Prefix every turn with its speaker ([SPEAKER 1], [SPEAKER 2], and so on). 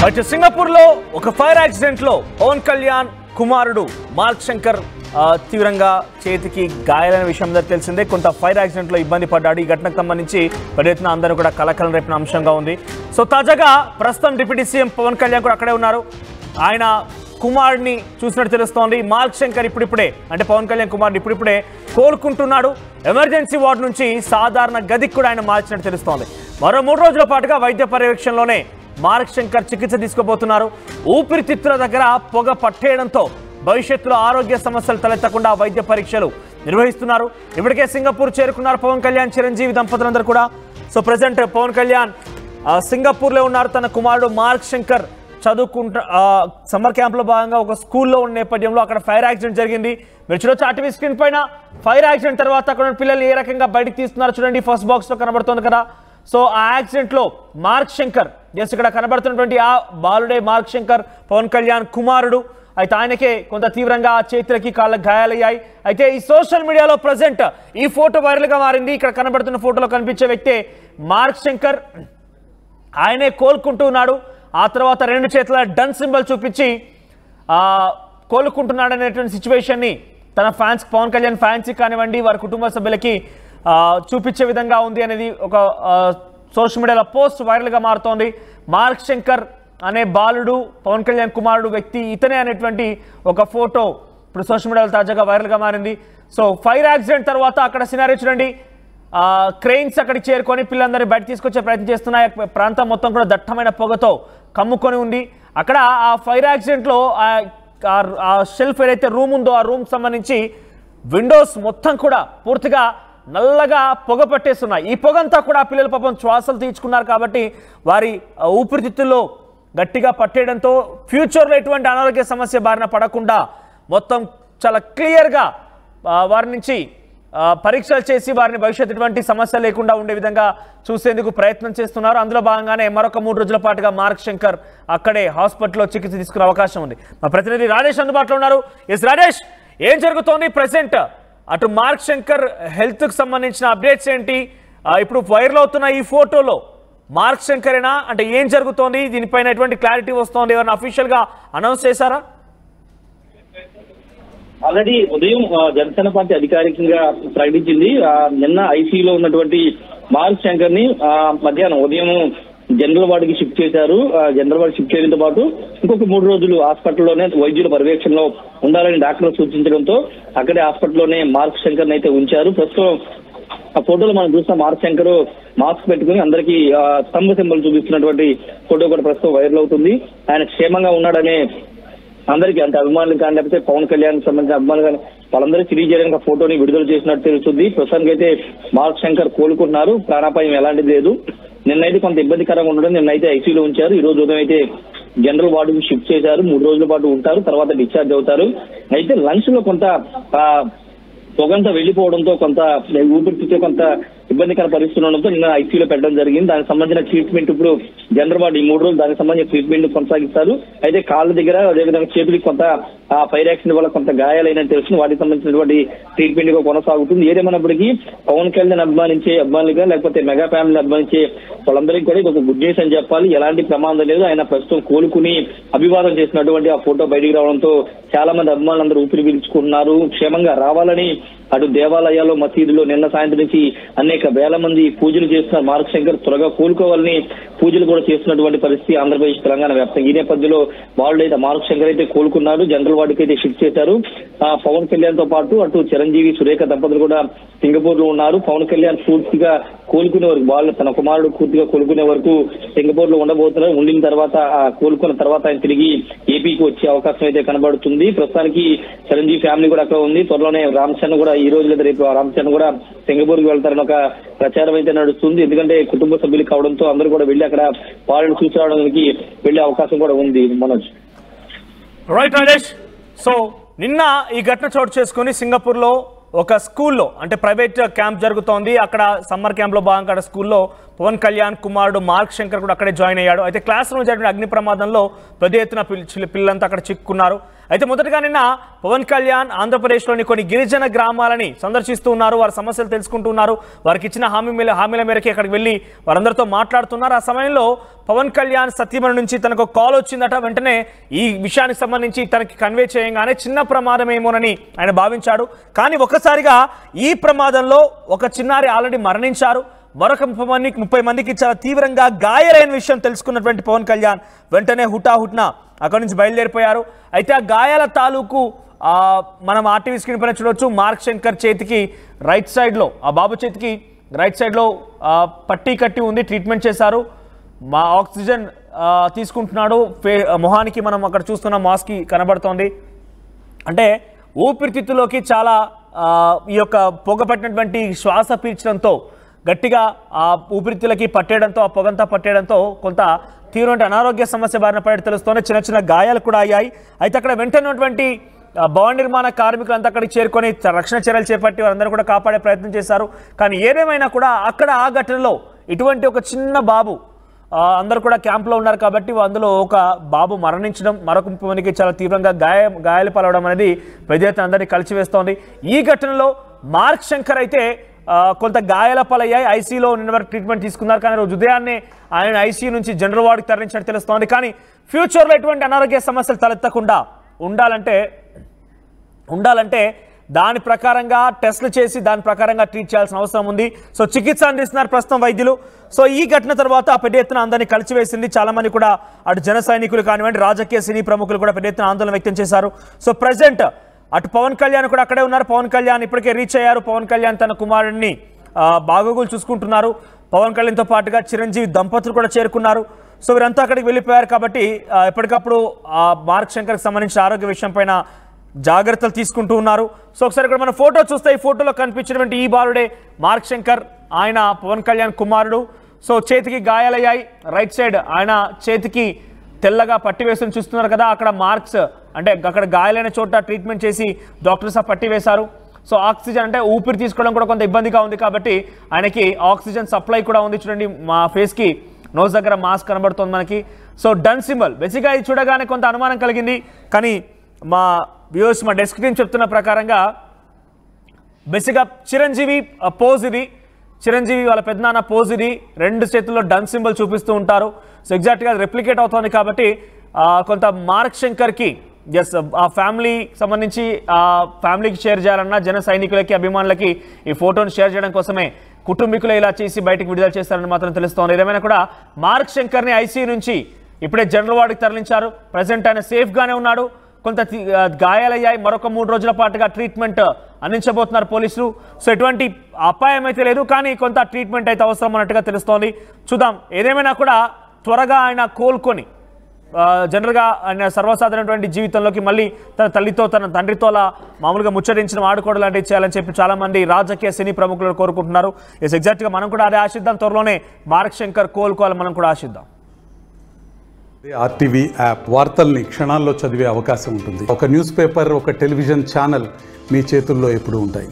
[SPEAKER 1] అయితే సింగపూర్లో ఒక ఫైర్ యాక్సిడెంట్లో పవన్ కళ్యాణ్ కుమారుడు మార్క్ శంకర్ తీవ్రంగా చేతికి గాయాలైన విషయం తెలిసిందే. కొంత ఫైర్ యాక్సిడెంట్లో ఇబ్బంది పడ్డాడు. ఈ ఘటనకు సంబంధించి పెద్ద ఎత్తున అందరూ కూడా కలకలం రేపిన అంశంగా ఉంది. సో తాజాగా ప్రస్తుతం డిప్యూటీ సీఎం పవన్ కళ్యాణ్ కూడా అక్కడే ఉన్నారు. ఆయన కుమారుడిని చూసినట్టు తెలుస్తోంది. మార్క్ శంకర్ ఇప్పుడిప్పుడే అంటే పవన్ కళ్యాణ్ కుమారుడు ఇప్పుడిప్పుడే కోలుకుంటున్నాడు. ఎమర్జెన్సీ వార్డు నుంచి సాధారణ గదికి కూడా ఆయన మార్చినట్టు తెలుస్తోంది. మరో 3 రోజుల పాటుగా వైద్య పర్యవేక్షణలోనే మార్క్ శంకర్ చికిత్స తీసుకోబోతున్నారు. ఊపిరితిత్తుల దగ్గర పొగ పట్టేయడంతో భవిష్యత్తులో ఆరోగ్య సమస్యలు తలెత్తకుండా వైద్య పరీక్షలు నిర్వహిస్తున్నారు. ఇప్పటికే సింగపూర్ చేరుకున్నారు పవన్ కళ్యాణ్ చిరంజీవి దంపతులందరూ కూడా. సో ప్రెసెంట్ పవన్ కళ్యాణ్ సింగపూర్లో ఉన్నారు. తన కుమారుడు మార్క్ శంకర్ సమ్మర్ క్యాంప్లో భాగంగా ఒక స్కూల్లో ఉన్న నేపథ్యంలో అక్కడ ఫైర్ యాక్సిడెంట్ జరిగింది. మీరు చూడొచ్చు ఆర్టీవీ స్క్రీన్ పైన ఫైర్ యాక్సిడెంట్ తర్వాత అక్కడ పిల్లలు ఏ రకంగా బయటకు తీస్తున్నారు చూడండి. ఫస్ట్ బాక్స్లో కనబడుతుంది కదా. సో ఆ యాక్సిడెంట్లో మార్క్ శంకర్ ఇక్కడ కనబడుతున్నటువంటి ఆ బాలుడే మార్క్ శంకర్ పవన్ కళ్యాణ్ కుమారుడు. అయితే ఆయనకే కొంత తీవ్రంగా చేతులకి కాళ్ళకి గాయాలయ్యాయి. అయితే ఈ సోషల్ మీడియాలో ప్రజెంట్ ఈ ఫోటో వైరల్గా మారింది. ఇక్కడ కనబడుతున్న ఫోటోలో కనిపించే వ్యక్తే మార్క్ శంకర్. ఆయనే కోలుకుంటూ ఉన్నాడు. ఆ తర్వాత 2 చేతుల డన్ సింబల్ చూపించి కోలుకుంటున్నాడు అనేటువంటి సిచ్యువేషన్ని తన ఫ్యాన్స్ పవన్ కళ్యాణ్ ఫ్యాన్స్కి కానివ్వండి వారి కుటుంబ సభ్యులకి చూపించే విధంగా ఉంది అనేది ఒక సోషల్ మీడియాలో పోస్ట్ వైరల్గా మారుతోంది. మార్క్ శంకర్ అనే బాలుడు పవన్ కళ్యాణ్ కుమారుడు వ్యక్తి ఇతనే అనేటువంటి ఒక ఫోటో ఇప్పుడు సోషల్ మీడియాలో తాజాగా వైరల్గా మారింది. సో ఫైర్ యాక్సిడెంట్ తర్వాత అక్కడ సినారియో చూడండి. క్రెయిన్స్ అక్కడికి చేరుకొని పిల్లలందరినీ బయట తీసుకొచ్చే ప్రయత్నం చేస్తున్నాయి. ప్రాంతం మొత్తం కూడా దట్టమైన పొగతో కమ్ముకొని ఉంది. అక్కడ ఆ ఫైర్ యాక్సిడెంట్లో ఆ షెల్ఫ్ ఏదైతే రూమ్ ఉందో ఆ రూమ్ సంబంధించి విండోస్ మొత్తం కూడా పూర్తిగా నల్లగా పొగ పట్టేస్తున్నాయి. ఈ పొగంతా కూడా పిల్లల పాపం శ్వాసలు తీర్చుకున్నారు కాబట్టి వారి ఊపిరితిత్తుల్లో గట్టిగా పట్టేయడంతో ఫ్యూచర్లో ఎటువంటి అనారోగ్య సమస్య బారిన పడకుండా మొత్తం చాలా క్లియర్గా వారి నుంచి పరీక్షలు చేసి వారిని భవిష్యత్తు ఎటువంటి సమస్య లేకుండా ఉండే విధంగా చూసేందుకు ప్రయత్నం చేస్తున్నారు. అందులో భాగంగానే మరొక 3 రోజుల పాటుగా మార్క్ శంకర్ అక్కడే హాస్పిటల్లో చికిత్స తీసుకునే అవకాశం ఉంది. మా ప్రతినిధి రాజేష్ అందుబాటులో ఉన్నారు. ఎస్ రాజేష్, ఏం జరుగుతోంది ప్రెసెంట్? అటు మార్క్ శంకర్ హెల్త్కి సంబంధించిన అప్డేట్స్ ఏంటి? ఇప్పుడు వైరల్ అవుతున్న ఈ ఫోటోలో మార్క్ శంకరేనా అంటే ఏం జరుగుతోంది? దీనిపైన ఎటువంటి క్లారిటీ వస్తోంది? ఎవరైనా అఫీషియల్గా అనౌన్స్ చేశారా?
[SPEAKER 2] ఆల్రెడీ ఉదయం జనసేన పార్టీ అధికారికంగా ప్రకటించింది. నిన్న ఐసీయూలో ఉన్నటువంటి మార్క్ శంకర్ ని మధ్యాహ్నం ఉదయం జనరల్ వార్డుకి షిఫ్ట్ చేశారు. జనరల్ వార్డు షిఫ్ట్ చేయడంతో పాటు ఇంకొక 3 రోజులు హాస్పిటల్లోనే వైద్యుల పర్యవేక్షణలో ఉండాలని డాక్టర్లు సూచించడంతో అక్కడే హాస్పిటల్లోనే మార్క్ శంకర్ అయితే ఉంచారు. ప్రస్తుతం ఆ ఫోటోలో మనం చూసిన మార్క్ శంకర్ మాస్క్ పెట్టుకుని అందరికీ స్తంభ సింబల్ చూపిస్తున్నటువంటి ఫోటో కూడా ప్రస్తుతం వైరల్ అవుతుంది. ఆయన క్షేమంగా ఉన్నాడనే అందరికీ అంటే అభిమానులు కానీ లేకపోతే పవన్ కళ్యాణ్ సంబంధించిన అభిమానులు కానీ వాళ్ళందరూ తెలియజేయడానికి ఆ ఫోటోని విడుదల చేసినట్టు తెలుస్తుంది. ప్రస్తుతానికి అయితే మార్క్ శంకర్ కోలుకుంటున్నారు. ప్రాణాపాయం ఎలాంటిది లేదు. నిన్నైతే కొంత ఇబ్బందికరంగా ఉండడం నిన్నైతే ఐసీయూలో ఉంచారు. ఈ రోజు ఉదయం అయితే జనరల్ వార్డుకి షిఫ్ట్ చేశారు. 3 రోజుల పాటు ఉంటారు, తర్వాత డిశ్చార్జ్ అవుతారు. అయితే లంచ్ లో కొంత పొగంతా వెళ్లిపోవడంతో కొంత ఊపిరితిత్తుతో కొంత ఇబ్బందికర పరిస్థితులు ఉండడంతో నిన్న ఐసీయూలో పెట్టడం జరిగింది. దానికి సంబంధించిన ట్రీట్మెంట్ ఇప్పుడు జనరల్ వార్డు ఈ 3 రోజులు దానికి సంబంధించిన ట్రీట్మెంట్ కొనసాగిస్తారు. అయితే కాళ్ళ దగ్గర అదేవిధంగా చేతులకి కొంత ఫైర్ యాక్సిడెంట్ వల్ల కొంత గాయాలైనని తెలుస్తుంది. వాటికి సంబంధించినటువంటి ట్రీట్మెంట్ కొనసాగుతుంది. ఏదేమైనప్పటికీ పవన్ కళ్యాణ్ అభిమానించే అభిమానులుగా లేకపోతే మెగా ఫ్యామిలీ అభిమానించే వాళ్ళందరికీ కూడా ఇది ఒక గుడ్ న్యూస్ అని చెప్పాలి. ఎలాంటి ప్రమాదం లేదు. ఆయన ప్రస్తుతం కోలుకుని అభివాదం చేసినటువంటి ఆ ఫోటో బయటికి రావడంతో చాలా మంది అభిమానులందరూ ఊపిరి పీల్చుకుంటున్నారు. క్షేమంగా రావాలని అటు దేవాలయాల్లో మసీదులో నిన్న సాయంత్రం నుంచి అనేక వేల మంది పూజలు చేస్తున్నారు. మార్క్ శంకర్ త్వరగా కోలుకోవాలని పూజలు కూడా చేస్తున్నటువంటి పరిస్థితి ఆంధ్రప్రదేశ్ తెలంగాణ వ్యాప్తంగా. ఈ నేపథ్యంలో వాళ్ళు అయితే మార్క్ శంకర్ అయితే కోలుకున్నారు. జనరల్ వార్డుకి అయితే షిఫ్ట్ చేశారు. పవన్ కళ్యాణ్ తో పాటు అటు చిరంజీవి సురేఖ దంపతులు కూడా సింగపూర్ లో ఉన్నారు. పవన్ కళ్యాణ్ పూర్తిగా కోలుకునే వరకు వాళ్ళు తన కుమారుడు పూర్తిగా కోలుకునే వరకు సింగపూర్ లో ఉండబోతున్నారు. ఉండిన తర్వాత కోలుకున్న తర్వాత ఆయన తిరిగి ఏపీకి వచ్చే అవకాశం అయితే కనబడుతుంది. ప్రస్తుతానికి చిరంజీవి ఫ్యామిలీ కూడా అక్కడ ఉంది. త్వరలోనే రామ్ చరణ్ కూడా ఈ రోజు లేదా రేపు రామ్ చరణ్ కూడా సింగపూర్ కి వెళ్తారని ఒక ప్రచారం అయితే నడుస్తుంది. ఎందుకంటే కుటుంబ సభ్యులు కావడంతో అందరూ కూడా వెళ్లి అక్కడ వాళ్ళని చూసి రావడానికి వెళ్లే అవకాశం కూడా ఉంది. మనోజ్
[SPEAKER 1] రైట్ రాజేష్. సో నిన్న ఈ ఘటన చోటు చేసుకుని సింగపూర్ లో ఒక స్కూల్లో అంటే ప్రైవేట్ క్యాంప్ జరుగుతోంది. అక్కడ సమ్మర్ క్యాంప్ లో భాగంగా స్కూల్లో పవన్ కళ్యాణ్ కుమారుడు మార్క్ శంకర్ కూడా అక్కడే జాయిన్ అయ్యాడు. అయితే క్లాస్ రూమ్ జరిగిన అగ్ని ప్రమాదంలో పెద్ద ఎత్తున పిల్లలంతా అక్కడ చిక్కుకున్నారు. అయితే మొదటగా నిన్న పవన్ కళ్యాణ్ ఆంధ్రప్రదేశ్లోని కొన్ని గిరిజన గ్రామాలని సందర్శిస్తూ ఉన్నారు. వారి సమస్యలు తెలుసుకుంటున్నారు. వారికి ఇచ్చిన హామీల మేరకు అక్కడికి వెళ్ళి వారందరితో మాట్లాడుతున్నారు. ఆ సమయంలో పవన్ కళ్యాణ్ సత్యమణి నుంచి తనకు కాల్ వచ్చిందట. వెంటనే ఈ విషయానికి సంబంధించి తనకి కన్వే చేయగానే చిన్న ప్రమాదమేమోనని ఆయన భావించాడు. కానీ ఒక్కసారిగా ఈ ప్రమాదంలో ఒక చిన్నారి ఆల్రెడీ మరణించారు. మరొక 30 మందికి చాలా తీవ్రంగా గాయాలైన విషయం తెలుసుకున్నటువంటి పవన్ కళ్యాణ్ వెంటనే హుటాహుట్న అక్కడి నుంచి బయలుదేరిపోయారు. అయితే ఆ గాయాల తాలూకు మనం ఆర్టీవీ స్క్రీన్ పైన చూడవచ్చు. మార్క్ శంకర్ చేతికి రైట్ సైడ్లో, ఆ బాబు చేతికి రైట్ సైడ్లో పట్టీ కట్టి ఉంది. ట్రీట్మెంట్ చేశారు. మా ఆక్సిజన్ తీసుకుంటున్నాడు. మొహానికి మనం అక్కడ చూస్తున్న మాస్క్ కనబడుతోంది. అంటే ఊపిరితిత్తులోకి చాలా ఈ యొక్క పొగ పట్టినటువంటి శ్వాస పీల్చడంతో గట్టిగా ఆ ఊపిరితిత్తులకి పట్టేయడంతో, ఆ పొగంతా పట్టేయడంతో కొంత తీవ్రమైన అనారోగ్య సమస్య బారిన పడి తెలుస్తోంది. చిన్న చిన్న గాయాలు కూడా అయ్యాయి. అయితే అక్కడ వెంటనే భవన నిర్మాణ కార్మికులంతా అక్కడికి చేరుకొని రక్షణ చర్యలు చేపట్టి వారందరూ కూడా కాపాడే ప్రయత్నం చేశారు. కానీ ఏదేమైనా కూడా అక్కడ ఆ ఘటనలో ఇటువంటి ఒక చిన్న బాబు, అందరూ కూడా క్యాంప్లో ఉన్నారు కాబట్టి అందులో ఒక బాబు మరణించడం, మరొక 30 మందికి చాలా తీవ్రంగా గాయాలు పాలవడం అనేది పెద్ద ఎత్తున అందరినీ కలిసివేస్తోంది. ఈ ఘటనలో మార్క్ శంకర్ అయితే కొంత గాయాల పాలయ్యాయి. ఐసీలో నిన్న వరకు ట్రీట్మెంట్ తీసుకున్నారు. కానీ రోజు ఉదయాన్నే ఆయన ఐసీ నుంచి జనరల్ వార్డుకి తరలించినట్టు తెలుస్తోంది. కానీ ఫ్యూచర్లో ఎటువంటి అనారోగ్య సమస్యలు తలెత్తకుండా ఉండాలంటే దాని ప్రకారంగా టెస్టులు చేసి దాని ప్రకారంగా ట్రీట్ చేయాల్సిన అవసరం ఉంది. సో చికిత్స అందిస్తున్నారు ప్రస్తుతం వైద్యులు. సో ఈ ఘటన తర్వాత పెద్ద ఎత్తున అందరినీ కలిసివేసింది. చాలా మంది కూడా అటు జన సైనికులు కానివ్వండి, రాజకీయ సినీ ప్రముఖులు కూడా పెద్ద ఎత్తున ఆందోళన వ్యక్తం చేశారు. సో ప్రెసెంట్ అటు పవన్ కళ్యాణ్ కూడా అక్కడే ఉన్నారు. పవన్ కళ్యాణ్ ఇప్పటికే రీచ్ అయ్యారు. పవన్ కళ్యాణ్ తన కుమారుడిని బాగోగులు చూసుకుంటున్నారు. పవన్ కళ్యాణ్తో పాటుగా చిరంజీవి దంపతులు కూడా చేరుకున్నారు. సో వీరంతా అక్కడికి వెళ్ళిపోయారు కాబట్టి ఎప్పటికప్పుడు మార్క్ శంకర్కి సంబంధించిన ఆరోగ్య విషయం పైన జాగ్రత్తలు తీసుకుంటూ ఉన్నారు. సో ఒకసారి ఇక్కడ మన ఫోటో చూస్తే ఈ ఫోటోలో కనిపించినటువంటి ఈ బాలుడే మార్క్ శంకర్. ఆయన పవన్ కళ్యాణ్ కుమారుడు. సో చేతికి గాయాలయ్యాయి. రైట్ సైడ్ ఆయన చేతికి తెల్లగా పట్టి వేసుకుని చూస్తున్నారు కదా, అక్కడ మార్క్స్ అంటే అక్కడ గాయాలైన చోట ట్రీట్మెంట్ చేసి డాక్టర్స్ పట్టి వేశారు. సో ఆక్సిజన్ అంటే ఊపిరి తీసుకోవడం కూడా కొంత ఇబ్బందిగా ఉంది కాబట్టి ఆయనకి ఆక్సిజన్ సప్లై కూడా ఉంది. చూడండి, మా ఫేస్కి నోస్ దగ్గర మాస్క్ కనబడుతుంది మనకి. సో డన్ సింబల్ బేసిక్గా ఇది చూడగానే కొంత అనుమానం కలిగింది. కానీ మా వ్యూవర్స్, మా డెస్క్ టీం చెప్తున్న ప్రకారంగా బేసిక్గా చిరంజీవి పోజ్ ఇది. చిరంజీవి వాళ్ళ పెద్దనాన్న పోజ్ ఇది. 2 చేతుల్లో డన్ సింబల్ చూపిస్తూ ఉంటారు. సో ఎగ్జాక్ట్గా రెప్లికేట్ అవుతుంది కాబట్టి కొంత మార్క్ శంకర్కి ఆ ఫ్యామిలీకి సంబంధించి ఆ ఫ్యామిలీకి షేర్ చేయాలన్నా, జన సైనికులకి, అభిమానులకి ఈ ఫోటోని షేర్ చేయడం కోసమే కుటుంబీకులు ఇలా చేసి బయటకు విడుదల చేస్తారని మాత్రం తెలుస్తోంది. ఏదేమైనా కూడా మార్క్ శంకర్ని ఐసీయూ నుంచి ఇప్పుడే జనరల్ వార్డుకి తరలించారు. ప్రజెంట్ ఆయన సేఫ్గానే ఉన్నాడు. కొంత గాయాలయ్యాయి. మరొక 3 రోజుల పాటుగా ట్రీట్మెంట్ అందించబోతున్నారు పోలీసులు. సో ఎటువంటి అపాయం అయితే లేదు, కానీ కొంత ట్రీట్మెంట్ అయితే అవసరం అన్నట్టుగా తెలుస్తోంది. చూద్దాం. ఏదేమైనా కూడా త్వరగా ఆయన కోలుకొని జనరల్గా ఆయన సర్వసాధారణటువంటి జీవితంలోకి మళ్ళీ తన తల్లితో, తన తండ్రితో అలా మామూలుగా ముచ్చరించడం, ఆడుకోవడం లాంటివి చేయాలని చెప్పి చాలామంది రాజకీయ సినీ ప్రముఖులు కోరుకుంటున్నారు. ఎగ్జాక్ట్గా మనం కూడా అదే ఆశిద్దాం. త్వరలోనే మార్క్ శంకర్ కోలుకోవాలని మనం కూడా ఆశిద్దాం.
[SPEAKER 3] ఆర్టీవీ యాప్ వార్తల్ని క్షణాల్లో చదివే అవకాశం ఉంటుంది. ఒక న్యూస్ పేపర్, ఒక టెలివిజన్ ఛానల్ మీ చేతుల్లో ఎప్పుడూ ఉంటాయి.